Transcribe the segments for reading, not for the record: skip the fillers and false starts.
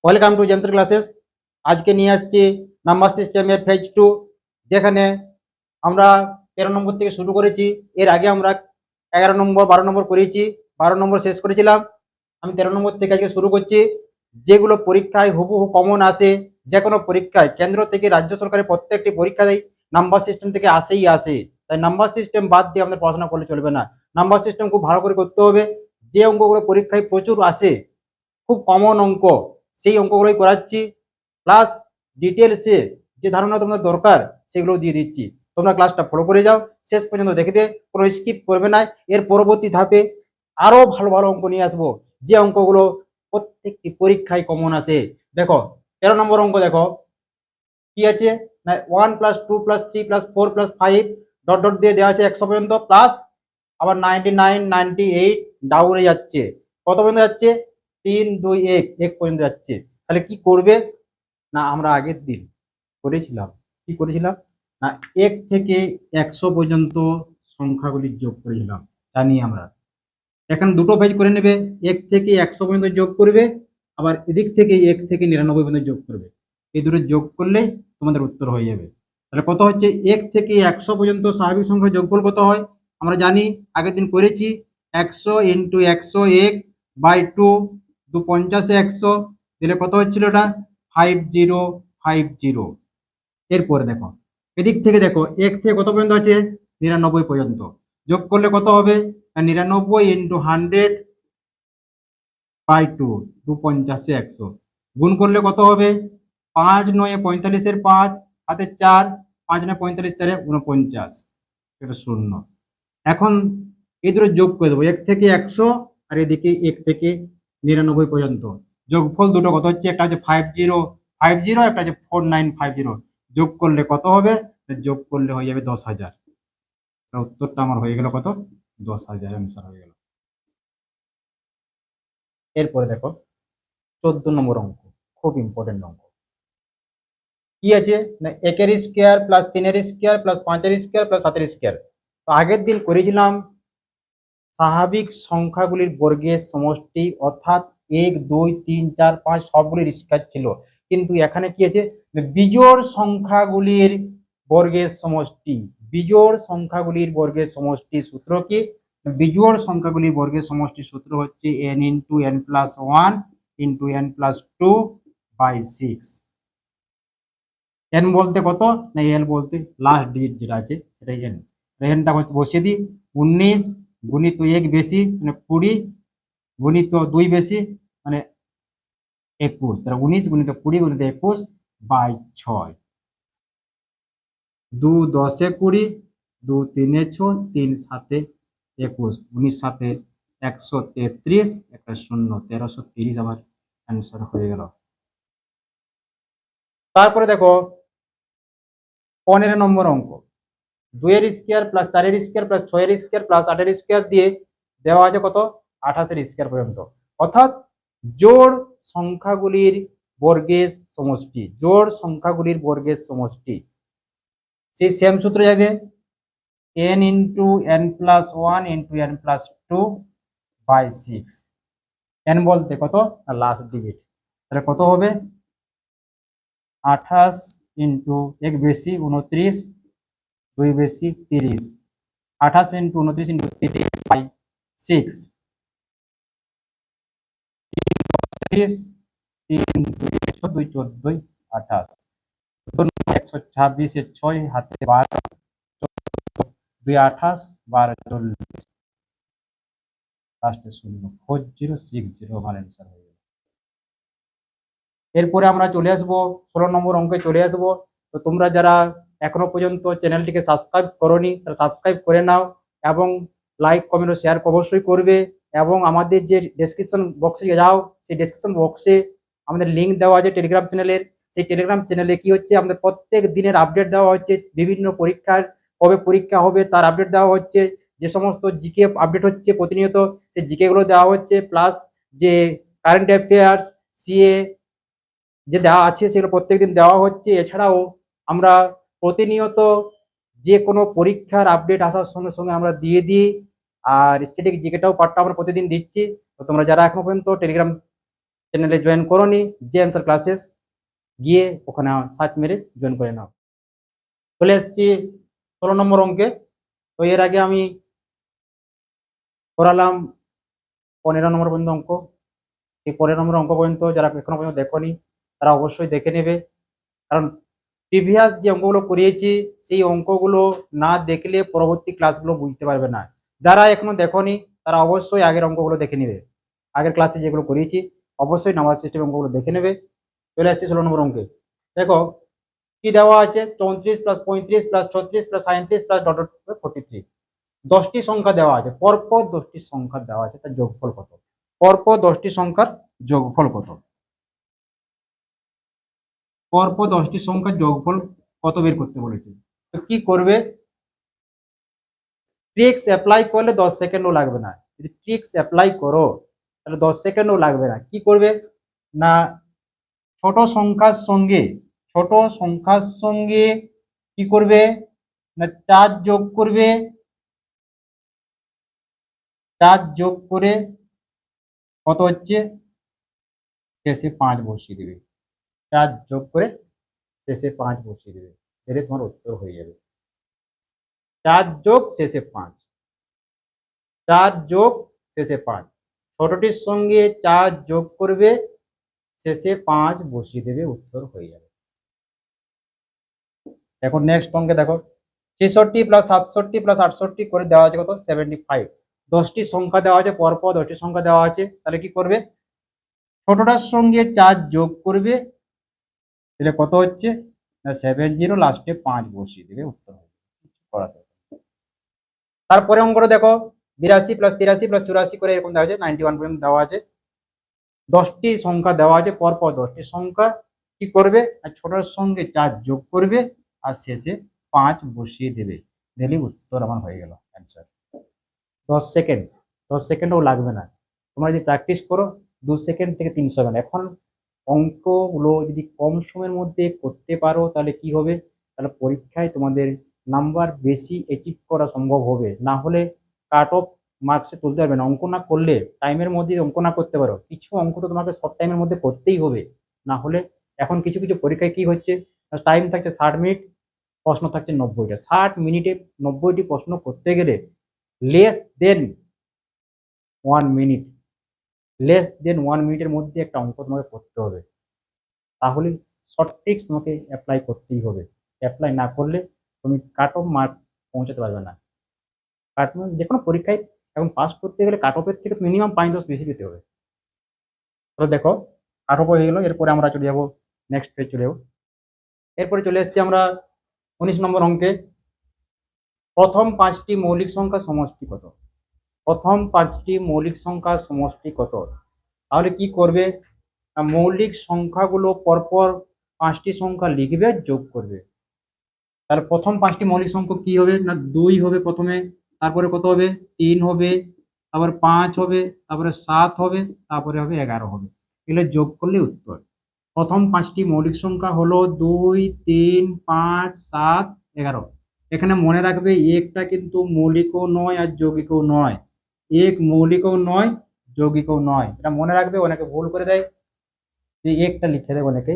Welcome to জেমসের classes. আজকে নিয়ে আসছি নাম্বার সিস্টেমের ফেজ 2, যেখানে আমরা 13 নম্বর থেকে শুরু করেছি। এর আগে আমরা 11 নম্বর 12 নম্বর করেছি, 12 নম্বর শেষ করেছিলাম। আমি 13 নম্বর থেকে আজকে শুরু করছি। যেগুলো পরীক্ষায় হুবহু কমন আসে, যে কোনো পরীক্ষায়, কেন্দ্র থেকে রাজ্য সরকারের প্রত্যেকটি পরীক্ষায় নাম্বার সিস্টেম থেকে আসেই আসে। তাই নাম্বার সিস্টেম বাদ দিয়ে আমাদের পড়াশোনা করলে চলবে না। নাম্বার সিস্টেম খুব ভালো করে করতে হবে। যে অঙ্কগুলো পরীক্ষায় প্রচুর আসে, খুব কমন অঙ্ক, সেই অঙ্কগুলোই করাচ্ছি। প্লাস ডিটেলসে যে ধারণা তোমাদের দরকার সেগুলো দিয়ে দিচ্ছি। তোমরা ক্লাসটা ফলো করে যাও, শেষ পর্যন্ত দেখবে, কোনো স্কিপ করবে না। এর পরবর্তী ধাপে আরো ভালো ভালো অঙ্ক নিয়ে আসবো, যে অঙ্কগুলো প্রত্যেকটি পরীক্ষায় কমন আসে। দেখো 13 নম্বর অঙ্ক দেখো কি আছে না, 1+2+3+4+5 ডট ডট দিয়ে দেওয়া আছে 100 পর্যন্ত, প্লাস আবার 99 98 ডাউনে যাচ্ছে। কত পর্যন্ত যাচ্ছে? 3 2 1 1 পর্যন্ত যাচ্ছে। তাহলে কি করবে না, আমরা আগের দিন করেছিলাম, কি করেছিলাম না, 1 থেকে 100 পর্যন্ত সংখ্যাগুলির যোগ করেছিলাম। জানি আমরা এখানে দুটো পেজ করে নেবে, 1 থেকে 100 পর্যন্ত যোগ করবে, আবার এদিক থেকে 1 থেকে 99 পর্যন্ত যোগ করবে। এই দুটো যোগ করলেই তোমাদের উত্তর হয়ে যাবে। তাহলে কত হচ্ছে? 1 থেকে 100 পর্যন্ত স্বাভাবিক সংখ্যার যোগফল কত হয় আমরা জানি, আগের দিন করেছি। 100 ইন্টু 101/2, 2×50 100 দিলে কত হচ্ছিল এটা? 5050। এরপরে দেখো এদিক থেকে দেখো 1 থেকে কত পর্যন্ত আছে? 99 পর্যন্ত। যোগ করলে কত হবে? 99 ইন্টু 100/2, 2×50 100। গুণ করলে কত হবে? 5 9 45 5 হাতে 4, 5 9 45 4 49, এটা 0। এখন এই দুটো যোগ করে দেবো, 1 থেকে 100 আর এদিকে 1 থেকে 99 পর্যন্ত। যোগফল দুটো কত হচ্ছে? একটা হচ্ছে 5050, একটা হচ্ছে 4950। যোগ করলে কত হবে? যোগ করলে হয়ে যাবে 10,000। উত্তরটা আমার হয়ে গেল কত? 10,000 অ্যান্সার হয়ে গেল। এরপরে দেখো 14 নম্বর অঙ্ক, খুব ইম্পর্টেন্ট অঙ্ক। কি আছে না, 1 square plus 3 square plus 5 square plus 7 square. তো আগের দিন করেছিলাম স্বাভাবিক সংখ্যাগুলির বর্গের সমষ্টি, অর্থাৎ 1 2 3 4 5 সবগুলির স্কয়ার ছিল। কিন্তু এখানে কি আছে, বিজোড় সংখ্যাগুলির বর্গের সমষ্টি। বিজোড় সংখ্যাগুলির বর্গের সমষ্টি সূত্র কি? বিজোড় সংখ্যাগুলির বর্গের সমষ্টি সূত্র হচ্ছে n into n plus 1 into n plus 2/6। n বলতে কত না, n বলতে লাস্ট ডিজিট যেটা আছে সেটাই n। nটা হচ্ছে বসিয়ে দিই, 19 গুণিত 1 বেশি মানে 20 গুণিত 2 বেশি মানে 21। তাহলে 19 গুণিত 20 গুণিত 21/6। 2 10 20, 2 3 6, 3 7 21, 19 7 133, একটা 0, 1330 আমার অ্যান্সার হয়ে গেল। তারপরে দেখো 15 নম্বর অঙ্ক, 2 square plus 4 square plus 6 square plus 8 square দিয়ে দেওয়া আছে কত? 28 স্কোয়ার পর্যন্ত। অর্থাৎ জোড় সংখ্যাগুলির বর্গের সমষ্টি, জোড় সংখ্যাগুলির বর্গের সমষ্টি। সেই সেম সূত্র যাবে, n into n plus 1 into n plus 2/6। n বলতে কত? Last digit. তাহলে কত হবে? 28 ইন্টু 1 বেশি 29, 2 বেশি 30, 28 ইন্টু 29 ইন্টু 30/6, 30 3 2 14 14 28, 126 6 হাতে 12, 2 28 12 40, লাস্টে 0, 4060 আমার অ্যান্সার হয়ে গেল। এরপরে আমরা চলে আসবো 16 নম্বর অঙ্কে চলে আসবো। তো তোমরা যারা এখনো পর্যন্ত চ্যানেলটিকে সাবস্ক্রাইব করোনি তারা সাবস্ক্রাইব করে নাও, এবং লাইক কমেন্ট ও শেয়ার অবশ্যই করবে। এবং আমাদের যে ডেসক্রিপশন বক্সে যাও, সেই ডেসক্রিপশন বক্সে আমাদের লিঙ্ক দেওয়া আছে টেলিগ্রাম চ্যানেলের। সেই টেলিগ্রাম চ্যানেলে কি হচ্ছে, আমাদের প্রত্যেক দিনের আপডেট দেওয়া হচ্ছে, বিভিন্ন পরীক্ষার কবে পরীক্ষা হবে তার আপডেট দেওয়া হচ্ছে, যে সমস্ত জিকে আপডেট হচ্ছে প্রতিনিয়ত সেই জিকে গুলো দেওয়া হচ্ছে, প্লাস যে কারেন্ট অ্যাফেয়ার্স, সিএ যে দেওয়া আছে সেগুলো প্রত্যেকদিন দেওয়া হচ্ছে। এছাড়াও আমরা প্রতিনিয়ত যে কোনো পরীক্ষার আপডেট আসার সঙ্গে সঙ্গে আমরা দিয়ে দিই, আর স্ট্যাটিক জিকেটাও পার্টটা আমরা প্রতিদিন দিচ্ছি। তো তোমরা যারা এখনো পর্যন্ত টেলিগ্রাম চ্যানেলে জয়েন করোনি, যে অ্যান্সার ক্লাসেস গিয়ে ওখানে সার্চ মেরে জয়েন করে নাও। চলে এসেছি 16 নম্বর অঙ্কে। তো এর আগে আমি করালাম 15 নম্বর পর্যন্ত অঙ্ক। এই 15 নম্বর অঙ্ক পর্যন্ত যারা এখনো পর্যন্ত দেখোনি তারা অবশ্যই দেখে নেবে, কারণ প্রিভিয়াস যে অঙ্কগুলো করিয়েছি সেই অঙ্কগুলো না দেখলে পরবর্তী ক্লাসগুলো বুঝতে পারবে না। যারা এখনো দেখোনি তারা অবশ্যই আগের অঙ্কগুলো দেখে নেবে, আগের ক্লাসে যেগুলো করিয়েছি অবশ্যই নাম্বার সিস্টেম অঙ্কগুলো দেখে নেবে। চলে আসছি 16 নম্বর অঙ্কে। দেখো কি দেওয়া আছে, 34 plus 35 plus 36 plus 37 plus dot 43। 10টি সংখ্যা দেওয়া আছে, পরপর 10টি সংখ্যা দেওয়া আছে, তার যোগফল কত? পরপর 10টি সংখ্যার যোগফল কত? পরপর 10টি সংখ্যার যোগফল কত বের করতে বলেছে। তো কি করবে, ট্রিক্স অ্যাপ্লাই করলে 10 সেকেন্ডও লাগবে না। যদি ট্রিক্স অ্যাপ্লাই করো তাহলে 10 সেকেন্ডও লাগবে না। কি করবে না, ছোট সংখ্যার সঙ্গে ছোট সংখ্যার সঙ্গে কি করবে না 4 যোগ করবে, 4 যোগ করে কত হচ্ছে শেষে 5 বসিয়ে দেবে। 4 যোগ করে শেষে 5 বসিয়ে দেবে, এর তোমার উত্তর হয়ে যাবে। 4 যোগ শেষে 5, 4 যোগ শেষে 5, ছোটটির সঙ্গে 4 যোগ করবে, শেষে 5 বসিয়ে দেবে, উত্তর হয়ে যাবে। এখন নেক্সট অঙ্কে দেখো, 66 প্লাস 67 প্লাস 68 করে দেওয়া আছে কত 75। 10টি সংখ্যা দেওয়া আছে, পরপর 10টি সংখ্যা দেওয়া আছে, তাহলে কি করবে, ছোটটার সঙ্গে 4 যোগ করবে, তাহলে কত হচ্ছে না 70, লাস্টে 5 বসিয়ে দেবে, উত্তর হবে। তারপরে অঙ্কটা দেখো, 82 প্লাস 83 প্লাস 84 করে এরকম দেওয়া আছে, 91 পর্যন্ত দেওয়া আছে। 10টি সংখ্যা দেওয়া আছে, পরপর 10টি সংখ্যা কি করবে, ছোটর সঙ্গে 4 যোগ করবে আর শেষে 5 বসিয়ে দেবে, দিলেই উত্তর আমার হয়ে গেল অ্যান্সার। 10 সেকেন্ড, 10 সেকেন্ডও লাগবে না। তোমরা যদি প্র্যাকটিস করো 2 সেকেন্ড থেকে 3 সেকেন্ড। এখন অঙ্কগুলো যদি কম সময়ের মধ্যে করতে পারো তাহলে কি হবে, তাহলে পরীক্ষায় তোমাদের নাম্বার বেশি অ্যাচিভ করা সম্ভব হবে। না হলে কাট অফ মার্কসে তুলতে পারবে না। অঙ্ক না করলে, টাইমের মধ্যে অঙ্ক না করতে পারো, কিছু অঙ্ক তো তোমাকে শর্ট টাইমের মধ্যে করতেই হবে। না হলে এখন কিছু কিছু পরীক্ষায় কি হচ্ছে, টাইম থাকছে 60 মিনিট, প্রশ্ন থাকছে 90টা। 60 মিনিটে 90টি প্রশ্ন করতে গেলে less than 1 minute, less than 1 মিনিটের মধ্যে একটা অঙ্ক তোমাকে করতে হবে। তাহলে শর্ট ট্রিক্স তোমাকে অ্যাপ্লাই করতেই হবে। অ্যাপ্লাই না করলে তুমি কাট অফ মার্ক পৌঁছাতে পারবে না। কাট যে কোনো পরীক্ষায় এখন পাস করতে গেলে কাট অফের থেকে মিনিমাম 5-10 বেশি পেতে হবে। তো দেখো কাট অফ হয়ে গেল, এরপরে আমরা চলে যাবো নেক্সট পেজ চলে যাবো। এরপরে চলে এসেছি আমরা 19 নম্বর অঙ্কে। প্রথম 5টি মৌলিক সংখ্যা সমষ্টি কত? প্রথম 5টি মৌলিক সংখ্যা সমষ্টি কত? তাহলে কি করবে, মৌলিক সংখ্যাগুলো পরপর 5টি সংখ্যা লিখবে, যোগ করবে। তাহলে প্রথম 5টি মৌলিক সংখ্যা কি হবে না 2 হবে প্রথমে, তারপরে কত হবে 3 হবে, তারপরে 5 হবে, তারপরে 7 হবে, তারপরে হবে 11 হবে। এগুলো যোগ করলে উত্তর। প্রথম 5টি মৌলিক সংখ্যা হলো 2, 3, 5, 7, 11। এখানে মনে রাখবে একটা কিন্তু মৌলিকও নয় আর যৌগিকও নয়, এক মৌলিকও নয় যৌগিকও নয়, এটা মনে রাখবে। অনেকে ভুল করে দেয় যে একটা লিখে দেয় অনেকে,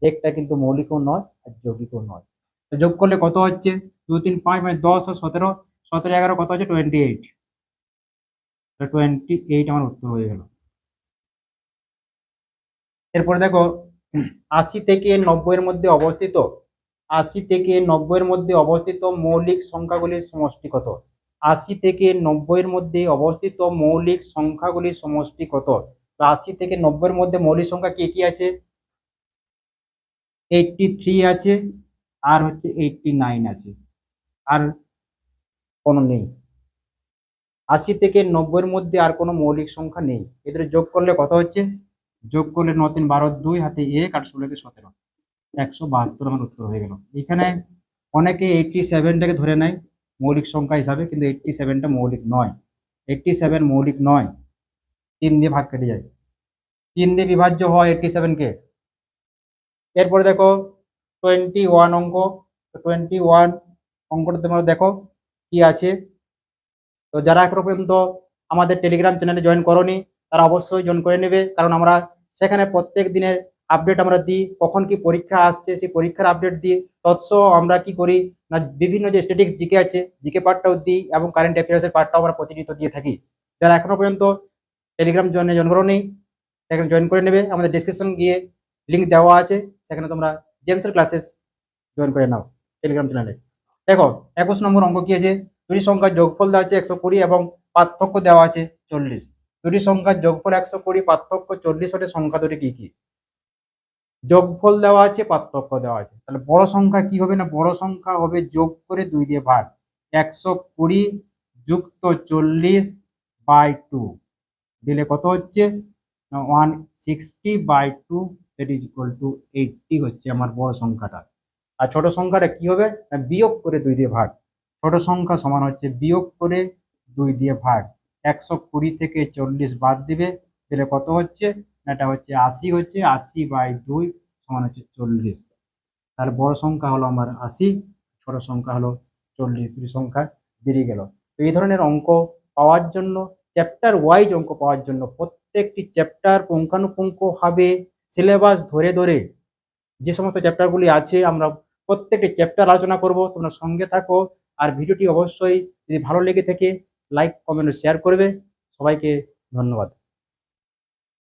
একটা কিন্তু মৌলিকও নয় আর যৌগিকও নয়। তো যোগ করলে কত হচ্ছে 2, 3, 5 মানে 10 আর 17, 17, 11 কত হচ্ছে 28। 28 আমার উত্তর হয়ে গেল। এরপরে দেখো 80 থেকে 90 এর মধ্যে অবস্থিত, 80 থেকে 90 এর মধ্যে অবস্থিত মৌলিক সংখ্যাগুলির সমষ্টি কত? 80 থেকে 90 এর মধ্যে অবস্থিত মৌলিক সংখ্যাগুলির সমষ্টি কত? তো 80 থেকে 90 এর মধ্যে মৌলিক সংখ্যা কি কি আছে, 83 আছে, আর হচ্ছে 89 আছে, আর কোনো নেই। 80 থেকে 90 এর মধ্যে আর কোনো মৌলিক সংখ্যা নেই। এদের যোগ করলে কত হচ্ছে, যোগ করলে 9, 3, 12, 2 হাতে 1 আর 16 কে 17, 172 আমার উত্তর হয়ে গেল। এখানে অনেকে 87টাকে ধরে নেয় মৌলিক সংখ্যা হিসাবে, কিন্তু 87টা মৌলিক নয়। 87 মৌলিক নয়, 3 দিয়ে ভাগ কেটে যায়, 3 দিয়ে বিভাজ্য হয় 87কে। এরপরে দেখো 21 অঙ্ক। 21 অঙ্কটা তোমরা দেখো কি আছে। তো যারা এখনো পর্যন্ত আমাদের টেলিগ্রাম চ্যানেলে জয়েন করোনি তারা অবশ্যই জয়েন করে নেবে, কারণ আমরা সেখানে প্রত্যেক দিনের আপডেট আমরা দিই, কখন কি পরীক্ষা আসছে সেই পরীক্ষার আপডেট দিই। তৎসহ আমরা কি করি না, বিভিন্ন যে স্ট্যাটিক্স জিকে আছে জিকে পার্টটাও দিই এবং কারেন্ট অ্যাফেয়ার্সের পার্টটাও আমরা প্রতিনিয়ত দিয়ে থাকি। যারা এখনো পর্যন্ত টেলিগ্রাম জয়েন করো নেই, সেখানে জয়েন করে নেবে, আমাদের ডিসক্রিপশন গিয়ে লিঙ্ক দেওয়া আছে, সেখানে তোমরা জেমসের ক্লাসেস জয়েন করে নাও টেলিগ্রাম চ্যানেলে। দেখো 21 নম্বর অঙ্ক কি আছে, দুটি সংখ্যার যোগফল দেওয়া আছে 120 এবং পার্থক্য দেওয়া আছে 40। দুটি সংখ্যার যোগফল 120, পার্থক্য 40 হলে সংখ্যা দুটি কি কি? যোগফল দেওয়া আছে, পার্থক্য দেওয়া আছে, তাহলে বড় সংখ্যা কি হবে না, বড় সংখ্যা হবে যোগ করে 2 দিয়ে ভাগ, 120 যুক্ত 40/2 দিলে কত হচ্ছে 160/2, দ্যাট ইজ ইকুয়াল টু 80 হচ্ছে আমার বড় সংখ্যাটা। আর ছোট সংখ্যাটা কি হবে না, বিয়োগ করে 2 দিয়ে ভাগ, ছোট সংখ্যা সমান হচ্ছে বিয়োগ করে 2 দিয়ে ভাগ, 120 থেকে 40 বাদ দিবে, দিলে কত হচ্ছে, এটা হচ্ছে 80 হচ্ছে, 80/2 সমান হচ্ছে 40। তাহলে বড় সংখ্যা হলো আমার 80, ছোট সংখ্যা হলো 40, দুটি সংখ্যা বেরিয়ে গেল। তো এই ধরনের অঙ্ক পাওয়ার জন্য, চ্যাপ্টার ওয়াইজ অঙ্ক পাওয়ার জন্য প্রত্যেকটি চ্যাপ্টার পুঙ্খানুপুঙ্খভাবে সিলেবাস ধরে ধরে যে সমস্ত চ্যাপ্টারগুলি আছে আমরা প্রত্যেকটি চ্যাপ্টার আলোচনা করব, তোমরা সঙ্গে থাকো। আর ভিডিওটি অবশ্যই যদি ভালো লেগে থাকে লাইক কমেন্ট শেয়ার করবে। সবাইকে ধন্যবাদ।